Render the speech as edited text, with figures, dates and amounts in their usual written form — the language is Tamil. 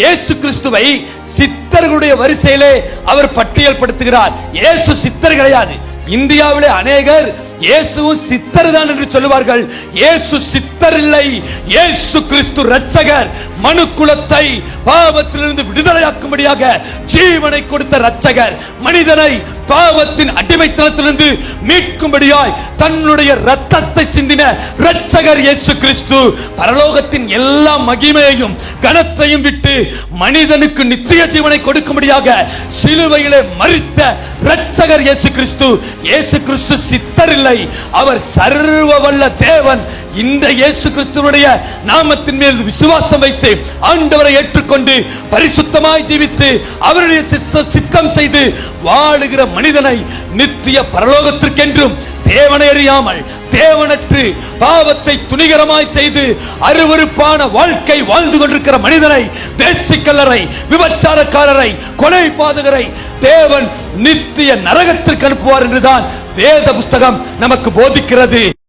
இயேசு கிறிஸ்துவை சித்தர்களுடைய வரிசையிலே அவர் பட்டியல் படுத்துகிறார். இயேசு சித்தர் கிடையாது. இந்தியாவிலே அநேகர் இயேசுவும் சித்தர் தான் என்று சொல்லுவார்கள். இயேசு சித்தர் இல்லை. இயேசு கிறிஸ்து இரட்சகர். மனுக்குலத்தை பாவத்திலிருந்து விடுதலையாக்கும்படியாக ஜீவனை கொடுத்த இரட்சகர். மனிதனை பாவத்தின் அடிமைத்தனத்திலிருந்து மீட்கும்படியாய் தன்னுடைய இரத்தத்தை சிந்தின இரட்சகர் இயேசு கிறிஸ்து. பரலோகத்தின் எல்லா மகிமையையும் கனத்தையும் விட்டு மனிதனுக்கு நித்திய ஜீவனை கொடுக்கும்படியாக சிலுவையிலே மரித்த இரட்சகர் இயேசு கிறிஸ்து. இயேசு கிறிஸ்து சித்தர் இல்லை, அவர் சர்வ வல்ல தேவன். இந்த இயேசு கிறிஸ்துவினுடைய நாமத்தின் மேல் விசுவாசம் வைத்து ஆண்டவரை ஏற்றுக்கொண்டு பரிசுத்தமாய் ஜீவித்து அவருடைய சித்தம் செய்து வாழுகிற மனிதனை நித்திய பரலோகத்திற்கென்றும் தேவனை அறியாமல் தேவனற்று பாவத்தை துணிகரமாய் செய்து அருவருப்பான வாழ்க்கை வாழ்ந்து கொண்டிருக்கிற மனிதனை, வேசிக்கல்லரை, விபச்சாரக்காரரை, கொலை பாதகரை தேவன் நித்திய நரகத்திற்கு அனுப்புவார் என்றுதான் வேத புஸ்தகம் நமக்கு போதிக்கிறது.